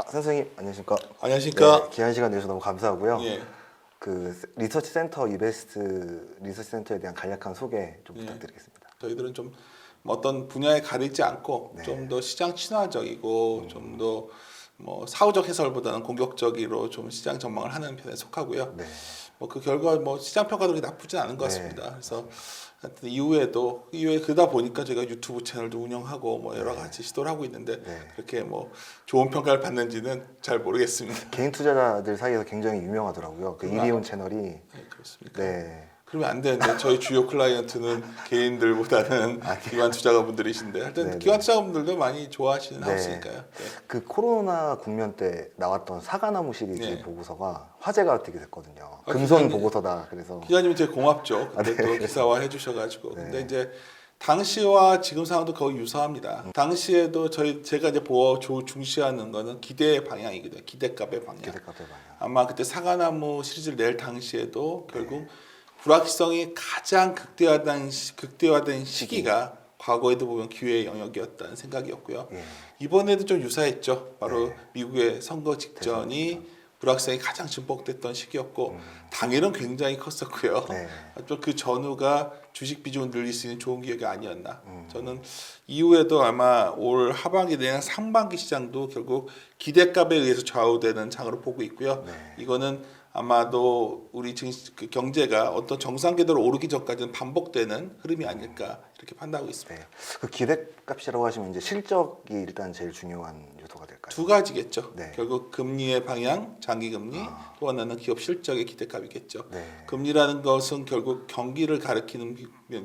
선생님 안녕하십니까? 안녕하십니까? 네, 귀한 시간 내주셔서 너무 감사하고요. 예. 그 리서치 센터 이베스트 리서치 센터에 대한 간략한 소개 좀 예. 부탁드리겠습니다. 저희들은 좀 어떤 분야에 가리지 않고 네. 좀 더 시장 친화적이고 좀 더 뭐 사후적 해설보다는 공격적으로 좀 시장 전망을 하는 편에 속하고요. 네. 뭐 그 결과 뭐 시장 평가도 그렇게 나쁘진 않은 것 네. 같습니다. 그래서 하여튼 이후에 그러다 보니까 저희가 유튜브 채널도 운영하고 뭐 여러 가지 시도를 하고 있는데 네. 그렇게 뭐 좋은 평가를 받는지는 잘 모르겠습니다. 개인 투자자들 사이에서 굉장히 유명하더라고요. 그 이리온 채널이. 네, 그렇습니까? 네. 그러면 안 되는데 저희 주요 클라이언트는 개인들보다는 기관 투자가분들이신데 하여튼 네네. 기관 투자가분들도 많이 좋아하시는 네. 하우스니까요. 네. 그 코로나 국면 때 나왔던 사과나무 시리즈 네. 보고서가 화제가 되게 됐거든요. 아, 금손 기자님- 보고서다. 그래서 기자님이 되게 고맙죠. 근데 네. 또 기사화 해주셔가지고. 네. 근데 이제 당시와 지금 상황도 거의 유사합니다. 당시에도 제가 이제 중시하는 거는 기대 방향이거든요. 기대값의 방향. 기대값의 방향. 아마 그때 사과나무 시리즈를 낼 당시에도 결국 불확실성이 가장 극대화된 시기가 과거에도 보면 기회의 영역이었다는 생각이었고요. 예. 이번에도 좀 유사했죠. 바로 네. 미국의 선거 직전이 불확실성이 가장 증폭됐던 시기였고 당일은 굉장히 컸었고요. 네. 또 그 전후가 주식 비중을 늘릴 수 있는 좋은 기회가 아니었나. 저는 이후에도 아마 올 하반기 내년 상반기 시장도 결국 기대값에 의해서 좌우되는 장으로 보고 있고요. 네. 이거는 아마도 우리 그 경제가 어떤 정상 궤도로 오르기 전까지는 반복되는 흐름이 아닐까 이렇게 판단하고 있습니다. 네. 그 기대값이라고 하시면 이제 실적이 일단 제일 중요한 요소가 될까요? 두 가지겠죠. 네. 결국 금리의 방향, 장기금리, 또 하나는 기업 실적의 기대값이겠죠. 네. 금리라는 것은 결국 경기를 가리키는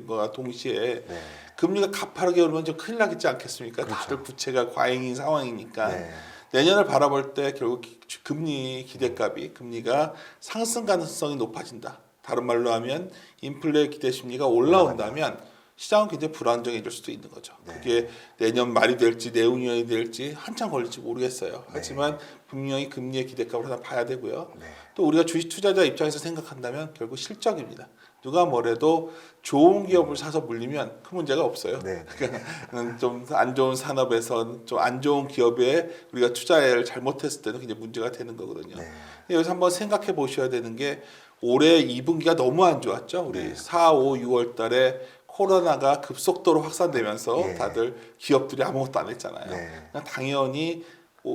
것과 동시에 네. 금리가 가파르게 오르면 좀 큰일 나겠지 않겠습니까? 그렇죠. 다들 부채가 과잉인 상황이니까 네. 내년을 바라볼 때 결국 금리 기대값이 금리가 상승 가능성이 높아진다. 다른 말로 하면 인플레 기대 심리가 올라온다면 시장은 굉장히 불안정해질 수도 있는 거죠. 네. 그게 내년 말이 될지 내후년이 될지 한참 걸릴지 모르겠어요. 하지만 분명히 금리의 기대값을 하나 봐야 되고요. 네. 또 우리가 주식 투자자 입장에서 생각한다면 결국 실적입니다. 누가 뭐래도 좋은 기업을 사서 물리면 큰 문제가 없어요. 네. 그러니까 좀 안 좋은 산업에서 좀 안 좋은 기업에 우리가 투자를 잘못했을 때는 굉장히 문제가 되는 거거든요. 네. 여기서 한번 생각해 보셔야 되는 게 올해 2분기가 너무 안 좋았죠. 우리 네. 4, 5, 6월 달에 코로나가 급속도로 확산되면서 예. 다들 기업들이 아무것도 안 했잖아요. 네. 그러니까 당연히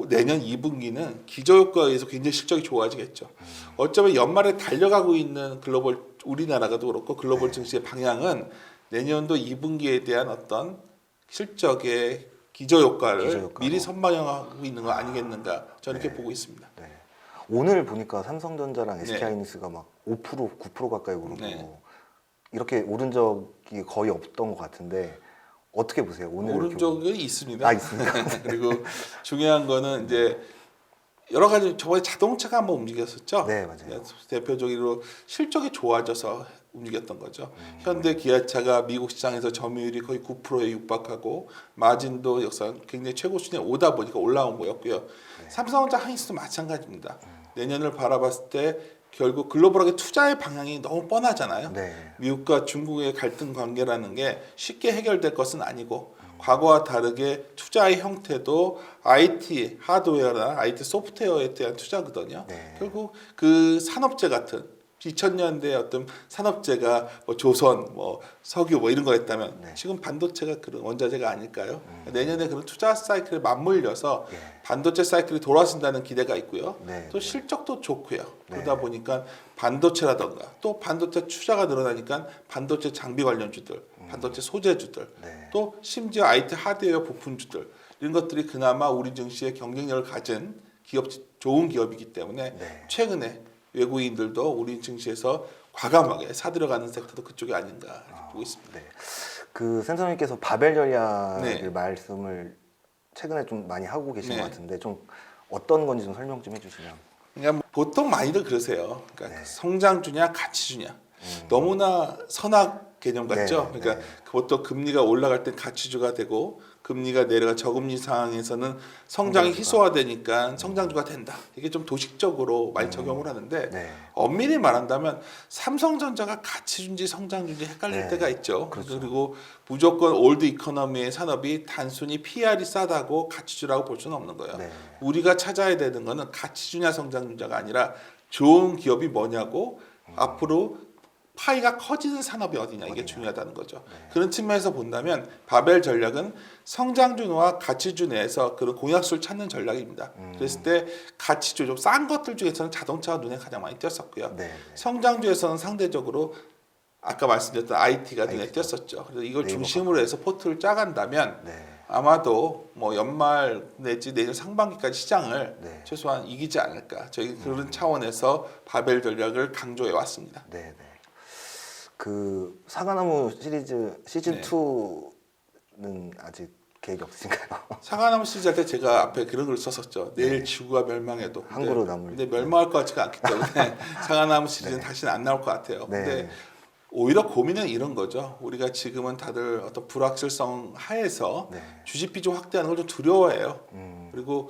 내년 2분기는 기저효과에 의해서 굉장히 실적이 좋아지겠죠. 어쩌면 연말에 달려가고 있는 글로벌 우리나라가도 그렇고 글로벌 증시의 방향은 내년도 2분기에 대한 어떤 실적의 기저효과를 기저효과로. 미리 선반영하고 있는 거 아니겠는가 저는 이렇게 네. 보고 있습니다. 네. 오늘 보니까 삼성전자랑 네. SK하이닉스가 막 5%, 9% 가까이 오르고 네. 이렇게 오른 적이 거의 없던 것 같은데 어떻게 보세요? 오늘 오른쪽이 있습니다. 아, 있습니까? 그리고 중요한 거는 이제 여러 가지 저번에 자동차가 한번 움직였었죠. 네, 맞아요. 대표적으로 실적이 좋아져서 움직였던 거죠. 현대 기아차가 미국 시장에서 점유율이 거의 9%에 육박하고 마진도 역사 굉장히 최고 수준에 오다 보니까 올라온 거였고요. 삼성전자 하이닉스도 마찬가지입니다. 내년을 바라봤을 때 결국 글로벌하게 투자의 방향이 너무 뻔하잖아요. 네. 미국과 중국의 갈등 관계라는 게 쉽게 해결될 것은 아니고 과거와 다르게 투자의 형태도 IT 하드웨어나 IT 소프트웨어에 대한 투자거든요. 네. 결국 그 산업재 같은 2000년대 어떤 산업재가 뭐 조선, 뭐 석유 뭐 이런 거였다면 네. 지금 반도체가 그런 원자재가 아닐까요? 내년에 그런 투자 사이클에 맞물려서 예. 반도체 사이클이 돌아선다는 기대가 있고요. 네. 또 실적도 좋고요. 네. 그러다 보니까 반도체라던가 또 반도체 투자가 늘어나니까 반도체 장비 관련주들, 반도체 소재주들, 네. 또 심지어 IT 하드웨어 부품주들 이런 것들이 그나마 우리 증시의 경쟁력을 가진 좋은 기업이기 때문에 네. 최근에 외국인들도 우리 증시에서 과감하게 사들여가는 섹터도 그쪽이 아닌가 이렇게 보고 있습니다. 네. 그 센터님께서 바벨 전략을 네. 말씀을 최근에 좀 많이 하고 계신 네. 것 같은데 좀 어떤 건지 좀 설명 좀 해주시면. 그러니까 보통 많이들 그러세요. 그러니까 네. 성장주냐 가치주냐. 너무나 선악 개념 같죠. 네, 그러니까 네. 그것도 금리가 올라갈 땐 가치주가 되고 금리가 내려가 저금리 상황에서는 성장이 희소화되니까 성장주가 된다. 이게 좀 도식적으로 많이 적용을 하는데 네. 엄밀히 말한다면 삼성전자가 가치준지 성장준지 헷갈릴 네. 때가 있죠. 그렇죠. 그리고 무조건 올드 이코노미의 산업이 단순히 PR이 싸다고 가치주라고 볼 수는 없는 거예요. 네. 우리가 찾아야 되는 거는 가치주냐 성장주냐가 아니라 좋은 기업이 뭐냐고 앞으로 파이가 커지는 산업이 어디냐 이게 중요하다는 거죠. 그런 측면에서 본다면 바벨 전략은 성장주와 가치주 내에서 그런 공약수를 찾는 전략입니다. 그랬을 때 가치주 좀 싼 것들 중에서는 자동차가 눈에 가장 많이 띄었었고요. 네. 성장주에서는 상대적으로 아까 말씀드렸던 IT가 눈에 띄었었죠. 그래서 이걸 중심으로 해서 포트를 짜간다면 네. 아마도 뭐 연말 내지 내년 상반기까지 시장을 네. 최소한 이기지 않을까. 저희 그런 차원에서 바벨 전략을 강조해 왔습니다. 네. 네. 그 사과나무 시리즈 시즌 네. 2는 아직 계획이 없으신가요? 사과나무 시리즈 할 때 제가 앞에 그런 걸 썼었죠. 내일 지구가 멸망해도. 한 그루 나물. 근데 멸망할 것 같지가 않기 때문에 사과나무 시리즈는 다시는 안 나올 것 같아요. 네. 근데 오히려 고민은 이런 거죠. 우리가 지금은 다들 어떤 불확실성 하에서 네. 주식 비중 확대하는 걸 좀 두려워해요. 음. 그리고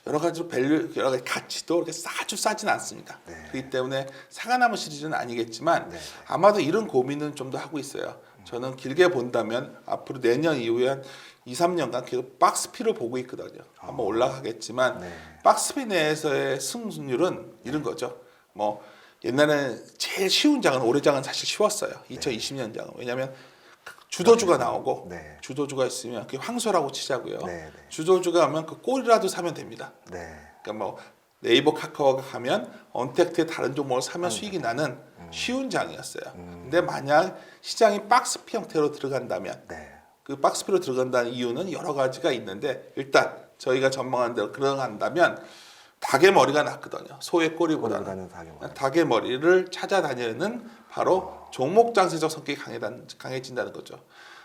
여러 가지로 밸류, 여러 가지 가치도 그렇게 아주 싸진 않습니다. 네. 그렇기 때문에 사과나무 시리즈는 아니겠지만 네. 아마도 이런 고민은 좀 더 하고 있어요. 저는 길게 본다면 앞으로 내년 이후에 한 2, 3년간 계속 박스피를 보고 있거든요. 한번 올라가겠지만 네. 박스피 내에서의 승률은 이런 거죠. 뭐 옛날에 제일 쉬운 장은 올해장은 사실 쉬웠어요. 2020년 장은. 왜냐하면 주도주가 나오고 네. 주도주가 있으면 그게 황소라고 치자고요. 네. 네. 주도주가 하면 그 꼴이라도 사면 됩니다. 네. 그러니까 뭐 네이버 카카오가 가면 언택트의 다른 종목을 사면 수익이 나는 쉬운 장이었어요. 근데 만약 시장이 박스피 형태로 들어간다면 네. 그 박스피로 들어간다는 이유는 여러 가지가 있는데 일단 저희가 전망한 대로 들어간다면 닭의 머리가 낫거든요. 소의 꼬리보다는. 꼬리보다는 닭의 머리. 닭의 머리를 찾아다니는 바로 종목 장세적 성격이 강해진다는 거죠.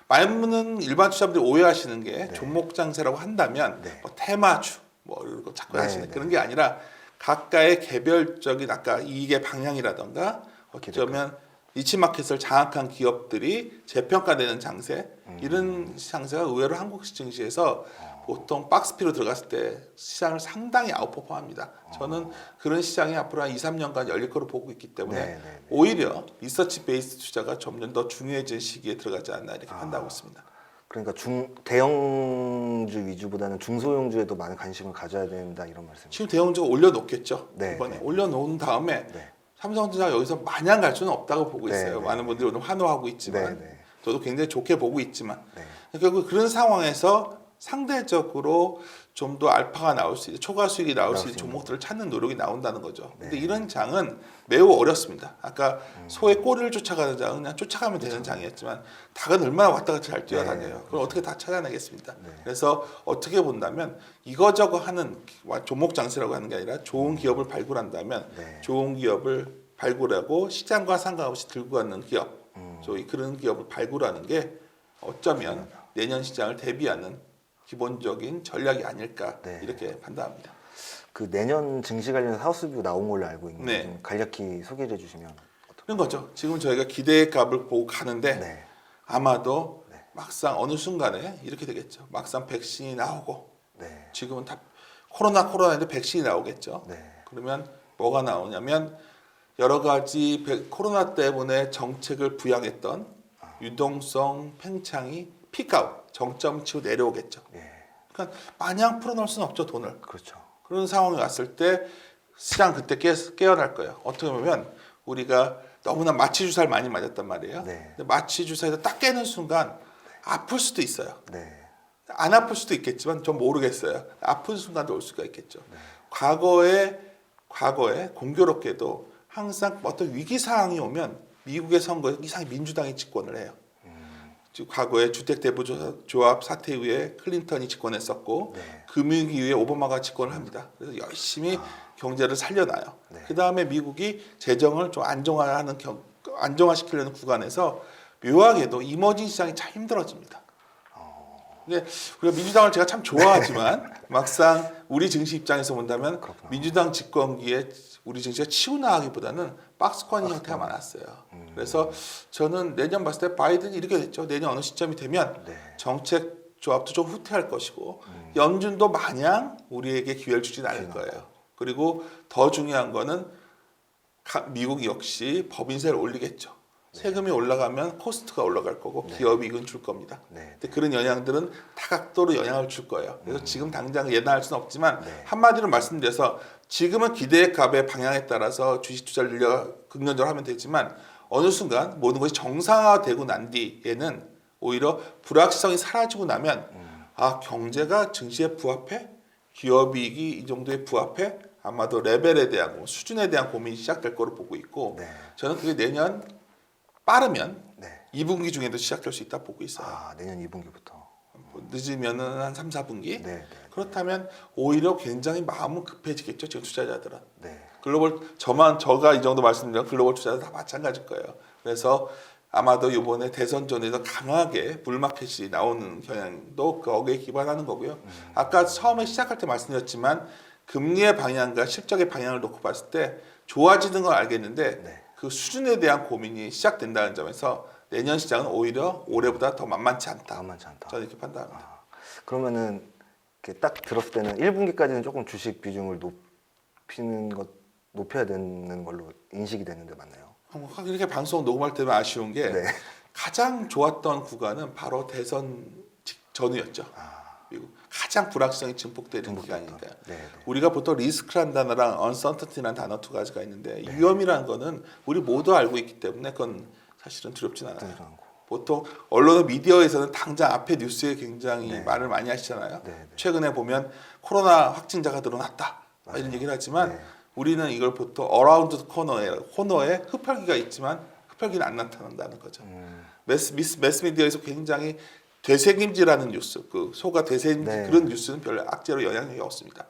많은 일반 투자자분들이 오해하시는 게 종목 장세라고 한다면 네. 뭐 테마주 뭐 이런 거 자꾸 네, 하시는 네. 그런 게 아니라 각각의 개별적인 아까 이익의 방향이라던가 어쩌면 니치마켓을 장악한 기업들이 재평가되는 장세 이런 장세가 의외로 한국 증시에서 보통 박스피로 들어갔을 때 시장을 상당히 아웃퍼폼합니다. 저는 그런 시장이 앞으로 한 2, 3년간 열릴 거로 보고 있기 때문에 네, 네, 네. 오히려 리서치 베이스 투자가 점점 더 중요해진 시기에 들어가지 않나 이렇게 판단하고 있습니다. 그러니까 대형주 위주보다는 중소형주에도 많은 관심을 가져야 된다 이런 말씀이죠. 지금 대형주가 올려놓겠죠. 네, 이번에 네. 올려놓은 다음에 네. 삼성전자가 여기서 마냥 갈 수는 없다고 보고 네, 있어요. 네, 많은 분들이 오늘 환호하고 있지만 네, 네. 저도 굉장히 좋게 보고 있지만 네. 결국 그런 상황에서 상대적으로 좀 더 알파가 나올 수 있는 초과 수익이 나올 수 있는 종목들을 찾는 노력이 나온다는 거죠. 근데 이런 장은 매우 어렵습니다. 아까 소의 꼬리를 쫓아가는 장은 그냥 쫓아가면 되는 장이었지만 닭은 얼마나 왔다 갔다 잘 뛰어다녀요. 그걸 어떻게 다 찾아내겠습니다. 그래서 어떻게 본다면 이거저거 하는 종목 장세라고 하는 게 아니라 좋은 기업을 발굴한다면 네. 좋은 기업을 발굴하고 시장과 상관없이 들고 가는 기업, 저희 그런 기업을 발굴하는 게 어쩌면 내년 시장을 대비하는 기본적인 전략이 아닐까 네. 이렇게 판단합니다. 그 내년 증시 관련 하우스뷰 나온 걸로 알고 있는데 네. 좀 간략히 소개해 주시면 그런 거죠. 지금 저희가 기대의 값을 보고 가는데 네. 아마도 네. 막상 어느 순간에 이렇게 되겠죠. 막상 백신이 나오고 네. 지금은 다 코로나인데 백신이 나오겠죠. 네. 그러면 뭐가 나오냐면 여러 가지 코로나 때문에 정책을 부양했던 유동성 팽창이 피크아웃 정점 치고 내려오겠죠. 예. 그러니까 마냥 풀어놓을 수는 없죠, 돈을. 그렇죠. 그런 상황이 왔을 때 시장 그때 깨어날 거예요. 어떻게 보면 우리가 너무나 마취 주사를 많이 맞았단 말이에요. 네. 근데 마취 주사에서 딱 깨는 순간 아플 수도 있어요. 네. 안 아플 수도 있겠지만 전 모르겠어요. 아픈 순간도 올 수가 있겠죠. 과거에 공교롭게도 항상 어떤 위기 상황이 오면 미국의 선거에 이상히 민주당이 집권을 해요. 지금 과거에 주택 대부조합 사태 이후에 클린턴이 집권했었고 네. 금융위기 이후에 오바마가 집권을 합니다. 그래서 열심히 경제를 살려놔요. 네. 그 다음에 미국이 재정을 좀 안정화시키려는 구간에서 묘하게도 이머징 시장이 참 힘들어집니다. 근데 우리가 민주당을 제가 참 좋아하지만 막상 우리 증시 입장에서 본다면 그렇구나. 민주당 집권기에 우리 증시가 치고 나가기보다는 박스권 형태가 많았어요. 그래서 저는 내년 봤을 때 바이든이 이렇게 됐죠. 내년 어느 시점이 되면 네. 정책 조합도 좀 후퇴할 것이고 연준도 마냥 우리에게 기회를 주진 않을 거예요. 그리고 더 중요한 거는 미국 역시 법인세를 올리겠죠. 세금이 올라가면 코스트가 올라갈 거고 기업 이익은 줄 겁니다. 근데 그런 영향들은 다각도로 영향을 줄 거예요. 그래서 지금 당장 예단할 수는 없지만 한마디로 말씀드려서 지금은 기대의 값의 방향에 따라서 주식 투자를 긍정적으로 하면 되지만 어느 순간 모든 것이 정상화되고 난 뒤에는 오히려 불확실성이 사라지고 나면 아 경제가 증시에 부합해? 기업 이익이 이 정도에 부합해? 아마도 레벨에 대한 수준에 대한 고민이 시작될 거로 보고 있고 저는 그게 내년 빠르면 2분기 중에도 시작될 수 있다 보고 있어요. 아, 내년 2분기부터. 늦으면은 한 3, 4분기. 그렇다면 오히려 굉장히 마음은 급해지겠죠. 지금 투자자들은. 저가 이 정도 말씀드리면 글로벌 투자자 다 마찬가지일 거예요. 그래서 아마도 이번에 대선전에서 강하게 불마켓이 나오는 경향도 거기에 기반하는 거고요. 아까 처음에 시작할 때 말씀드렸지만 금리의 방향과 실적의 방향을 놓고 봤을 때 좋아지는 건 알겠는데 그 수준에 대한 고민이 시작된다는 점에서 내년 시장은 오히려 올해보다 더 만만치 않다. 저는 이렇게 판단합니다. 그러면은 이렇게 딱 들었을 때는 1분기까지는 조금 주식 비중을 높여야 되는 걸로 인식이 되는데 맞나요? 이렇게 방송 녹음할 때만 아쉬운 게 가장 좋았던 구간은 바로 대선 전후였죠. 미국 가장 불확실성이 증폭되는 기간이니까요. 우리가 보통 리스크란 단어랑 uncertainty라는 단어 두 가지가 있는데 위험이라는 거는 우리 모두 알고 있기 때문에 그건 사실은 두렵진 않아요. 보통 언론의 미디어에서는 당장 앞에 뉴스에 굉장히 말을 많이 하시잖아요. 최근에 보면 코로나 확진자가 늘어났다 이런 얘기를 하지만 우리는 이걸 보통 어라운드 코너에 흡혈귀가 있지만 흡혈귀는 안 나타난다는 거죠. 매스미디어에서 굉장히 되새김질하는 뉴스, 그 소가 되새김질 그런 뉴스는 별로 악재로 영향력이 없습니다.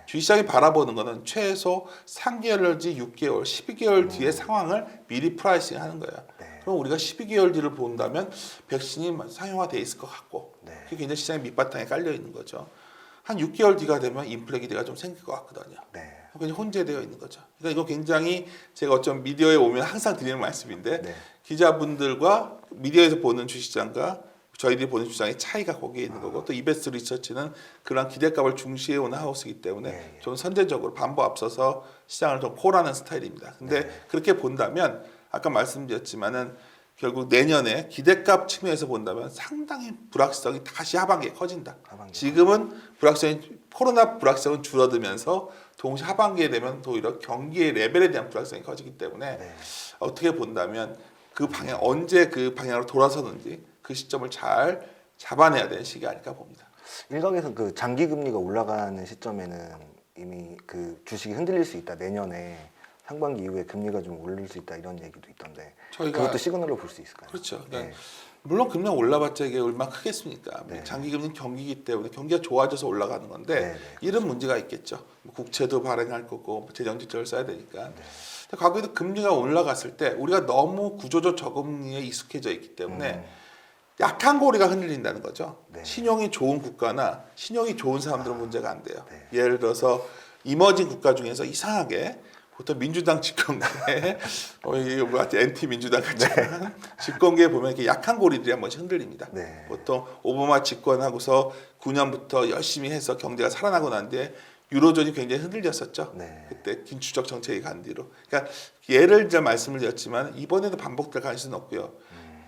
주식시장이 바라보는 것은 최소 3개월지 6개월, 12개월 뒤의 상황을 미리 프라이싱하는 거예요. 그럼 우리가 12개월 뒤를 본다면 백신이 상용화돼 있을 것 같고 그게 굉장히 시장의 밑바탕에 깔려 있는 거죠. 한 6개월 뒤가 되면 인플레 기대가 좀 생길 것 같거든요. 굉장히 혼재되어 있는 거죠. 그러니까 이거 굉장히 제가 어쩜 미디어에 오면 항상 드리는 말씀인데 기자분들과 미디어에서 보는 주식시장과 저희들이 보는 주장의 차이가 거기에 있는 거고 또 이베스트 리서치는 그런 기대값을 중시해오는 하우스이기 때문에 저는 선제적으로 반보 앞서서 시장을 좀 콜하는 스타일입니다. 근데 그렇게 본다면 아까 말씀드렸지만은 결국 내년에 기대값 측면에서 본다면 상당히 불확실성이 다시 하반기에 커진다. 지금은 코로나 불확실성은 줄어들면서 동시에 하반기에 되면 오히려 경기의 레벨에 대한 불확실성이 커지기 때문에 어떻게 본다면 그 방향 언제 그 방향으로 돌아서는지 그 시점을 잘 잡아내야 되는 시기 아닐까 봅니다. 일각에서 그 장기 금리가 올라가는 시점에는 이미 그 주식이 흔들릴 수 있다. 내년에 상반기 이후에 금리가 좀 오를 수 있다 이런 얘기도 있던데 그것도 시그널로 볼 수 있을까요? 그렇죠. 그러니까 물론 금리가 올라봤자 이게 얼마나 크겠습니까? 장기 금리는 경기이기 때문에 경기가 좋아져서 올라가는 건데 이런 문제가 있겠죠. 국채도 발행할 거고 재정지표를 써야 되니까. 과거에도 금리가 올라갔을 때 우리가 너무 구조적 저금리에 익숙해져 있기 때문에 약한 고리가 흔들린다는 거죠. 신용이 좋은 국가나 신용이 좋은 사람들은 문제가 안 돼요. 예를 들어서 이머징 국가 중에서 이상하게 보통 민주당 집권계에 이거 뭐 엔티 민주당 같지만 집권계에 보면 이렇게 약한 고리들이 한 번씩 흔들립니다. 보통 오바마 집권하고서 9년부터 열심히 해서 경제가 살아나고 난 뒤에 유로존이 굉장히 흔들렸었죠. 그때 긴축적 정책이 간 뒤로. 그러니까 예를 들어 말씀을 드렸지만 이번에도 반복될 가능성이 높고요.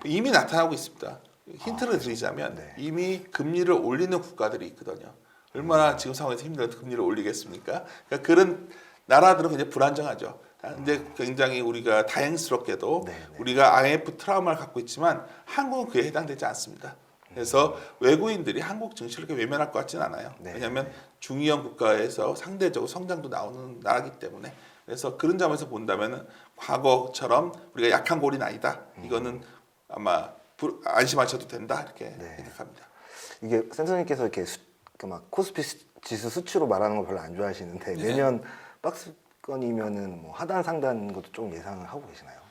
이미 나타나고 있습니다. 힌트를 드리자면 이미 금리를 올리는 국가들이 있거든요. 얼마나 지금 상황에서 힘들어도 금리를 올리겠습니까? 그러니까 그런 나라들은 굉장히 불안정하죠. 근데 굉장히 우리가 다행스럽게도 우리가 IMF 트라우마를 갖고 있지만 한국은 그에 해당되지 않습니다. 그래서 외국인들이 한국 증시를 그렇게 외면할 것 같지는 않아요. 왜냐하면 중위험 국가에서 상대적으로 성장도 나오는 나라이기 때문에. 그래서 그런 점에서 본다면 과거처럼 우리가 약한 고리는 아니다. 이거는 아마 안심하셔도 된다 이렇게 생각합니다. 이게 센터님께서 이렇게 막 코스피 지수 수치로 말하는 걸 별로 안 좋아하시는데 내년 박스권이면은 뭐 하단 상단 것도 좀 예상을 하고 계시나요?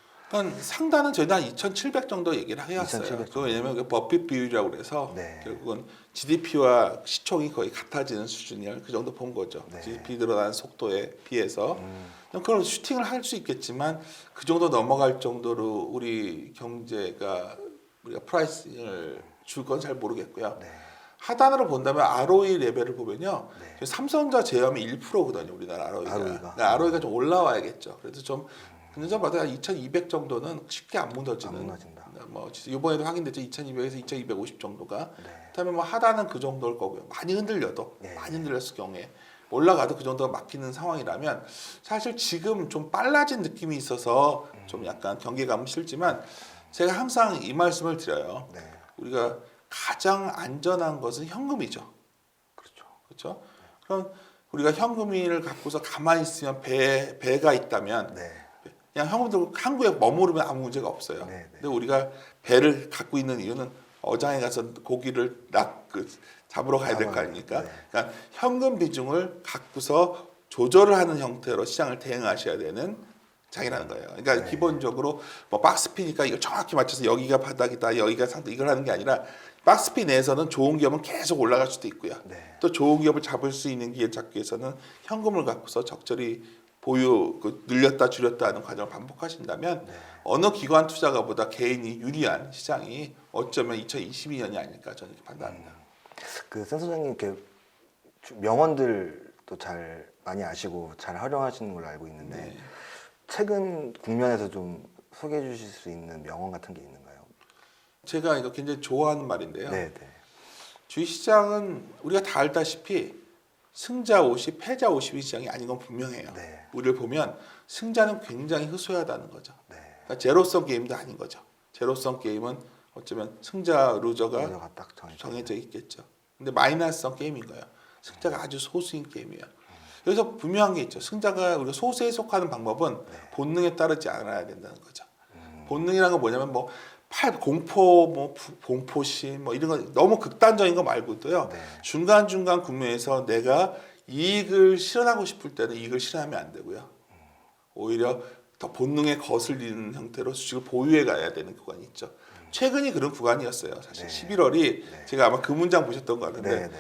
상단은 저희는 한 2,700 정도 얘기를 해왔어요. 그 왜냐면 버핏 비율이라고 그래서 결국은 GDP와 시총이 거의 같아지는 수준이야. 그 정도 본 거죠. GDP 늘어나는 속도에 비해서. 그럼 슈팅을 할 수 있겠지만 그 정도 넘어갈 정도로 우리 경제가 우리가 프라이싱을 줄 건 잘 모르겠고요. 하단으로 본다면 ROE 레벨을 보면요. 네. 지금 삼성전자 제외하면 1%거든요. 우리나라 ROE가. 그러니까 ROE가 좀 올라와야겠죠. 그래서 좀 금년전마다 2,200 정도는 쉽게 안 무너지는. 안 무너진다. 뭐 이번에도 확인됐죠. 2,200에서 2,250 정도가. 네. 그다음에 뭐 하단은 그 정도일 거고요. 많이 흔들려도 네. 많이 흔들렸을 경우에 올라가도 그 정도가 막히는 상황이라면 사실 지금 좀 빨라진 느낌이 있어서 좀 약간 경계감은 싫지만 제가 항상 이 말씀을 드려요. 네. 우리가 가장 안전한 것은 현금이죠. 그렇죠. 그렇죠? 그럼 우리가 현금을 갖고서 가만히 있으면 배가 있다면 네. 그냥 현금 들고 한국에 머무르면 아무 문제가 없어요. 네. 근데 우리가 배를 갖고 있는 이유는 어장에 가서 고기를 잡으러 가야 될 거 아닙니까? 네. 그러니까 현금 비중을 갖고서 조절을 하는 형태로 시장을 대응하셔야 되는 장이라는 거예요. 그러니까 네. 기본적으로 뭐 박스피니까 이걸 정확히 맞춰서 여기가 바닥이다, 여기가 상대 이걸 하는 게 아니라 박스피 내에서는 좋은 기업은 계속 올라갈 수도 있고요. 네. 또 좋은 기업을 잡을 수 있는 기회 잡기 위해서는 현금을 갖고서 적절히 보유 늘렸다 줄였다 하는 과정을 반복하신다면 네. 어느 기관 투자가보다 개인이 유리한 시장이 어쩌면 2022년이 아닐까 저는 이렇게 판단합니다. 센 소장님 이렇게 명언들도 잘 많이 아시고 잘 활용하시는 걸로 알고 있는데 네. 최근 국면에서 좀 소개해 주실 수 있는 명언 같은 게 있는가요? 제가 이거 굉장히 좋아하는 말인데요. 네, 네. 주식시장은 우리가 다 알다시피 승자 50, 패자 50의 시장이 아닌 건 분명해요. 네. 우리를 보면 승자는 굉장히 흐소하다는 거죠. 네. 그러니까 제로섬 게임도 아닌 거죠. 제로섬 게임은 어쩌면 승자 루저가 루저가 딱 정해져 있겠죠. 근데 마이너스성 게임인 거예요. 승자가 아주 소수인 게임이에요. 여기서 분명한 게 있죠. 승자가 우리가 소수에 속하는 방법은 본능에 따르지 않아야 된다는 거죠. 본능이라는 건 뭐냐면 뭐 공포, 공포심 뭐 이런 거 너무 극단적인 거 말고도요. 네. 중간중간 국면에서 내가 이익을 실현하고 싶을 때는 이익을 실현하면 안 되고요. 오히려 더 본능에 거슬리는 형태로 주식을 보유해 가야 되는 구간이 있죠. 최근이 그런 구간이었어요. 사실 네. 11월이 네. 제가 아마 그 문장 보셨던 것 같은데 네, 네.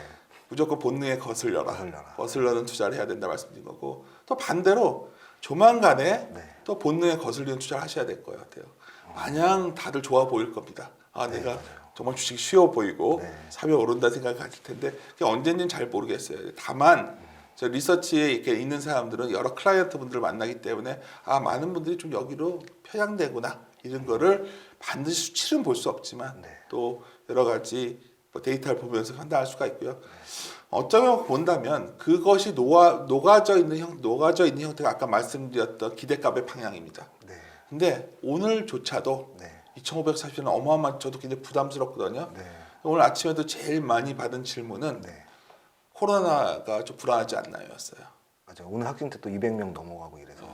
무조건 본능에 거슬려라. 거슬려라. 거슬러는 투자를 해야 된다 말씀드린 거고 또 반대로 조만간에 네. 또 본능에 거슬리는 투자를 하셔야 될 것 같아요. 마냥 다들 좋아 보일 겁니다. 네, 내가 맞아요. 정말 주식이 쉬워 보이고 네. 사회 오른다 생각을 가질 텐데 그게 언제인지는 잘 모르겠어요. 다만 저 리서치에 이렇게 있는 사람들은 여러 클라이언트 분들을 만나기 때문에 많은 분들이 좀 여기로 편향되구나 이런 거를 반드시 수치는 볼 수 없지만 네. 또 여러 가지 뭐 데이터를 보면서 판단할 수가 있고요. 어쩌면 본다면 그것이 녹아져 있는 형태가 아까 말씀드렸던 기대값의 방향입니다. 네. 근데 오늘조차도 네. 2,540은 어마어마한 저도 굉장히 부담스럽거든요. 네. 오늘 아침에도 제일 많이 받은 질문은 네. 코로나가 좀 불안하지 않나요? 였어요. 맞아요. 오늘 확진자 또 200명 넘어가고 이래서.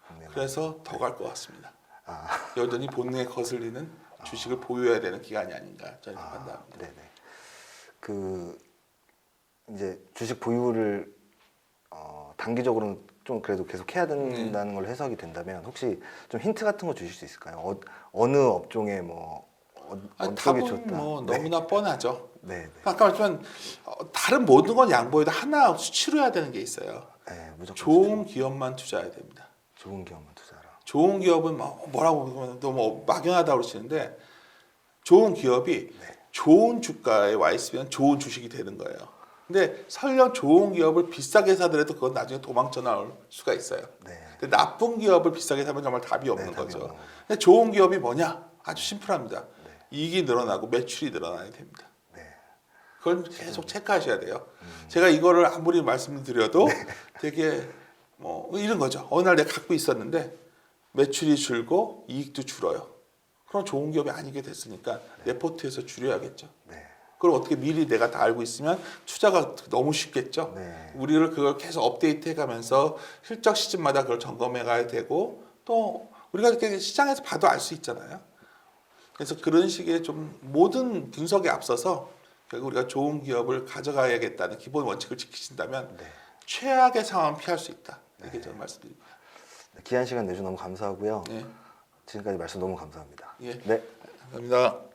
국내가. 그래서 더 갈 것 같습니다. 아. 여전히 본능에 거슬리는 주식을 보유해야 되는 기간이 아닌가 저는 판단합니다. 네네. 이제 주식 보유를 단기적으로는 좀 그래도 계속 해야 된다는 걸로 해석이 된다면 혹시 좀 힌트 같은 거 주실 수 있을까요? 어느 업종에 뭐 어느 쪽이 답은 좋다. 뭐 네. 너무나 뻔하죠. 네. 네. 아까 말했지만 다른 모든 건 양보해도 하나 수치로 해야 되는 게 있어요. 네, 무조건 좋은 기업만 투자해야 됩니다. 좋은 기업만 투자라. 좋은 기업은 뭐라고 너무 막연하다고 그러시는데 좋은 기업이 네. 좋은 주가에 와 있으면 좋은 주식이 되는 거예요. 근데 설령 좋은 기업을 비싸게 사더라도 그건 나중에 도망쳐 나올 수가 있어요. 네. 근데 나쁜 기업을 비싸게 사면 정말 답이 없는 네, 답이 거죠. 없는 거죠. 근데 좋은 기업이 뭐냐? 아주 심플합니다. 네. 이익이 늘어나고 매출이 늘어나야 됩니다. 네. 그걸 계속 체크하셔야 돼요. 제가 이거를 아무리 말씀을 드려도 되게 뭐 이런 거죠. 어느 날 내가 갖고 있었는데 매출이 줄고 이익도 줄어요. 그럼 좋은 기업이 아니게 됐으니까 내 포트에서 줄여야겠죠. 네. 그걸 어떻게 미리 내가 다 알고 있으면 투자가 너무 쉽겠죠. 네. 우리를 그걸 계속 업데이트 해가면서 실적 시즌마다 그걸 점검해 가야 되고 또 우리가 이렇게 시장에서 봐도 알 수 있잖아요. 그래서 그런 식의 좀 모든 분석에 앞서서 결국 우리가 좋은 기업을 가져가야겠다는 기본 원칙을 지키신다면 네. 최악의 상황은 피할 수 있다. 이게 저는 말씀드립니다. 귀한 시간 내주 너무 감사하고요. 네. 지금까지 말씀 너무 감사합니다. 예. 네. 감사합니다.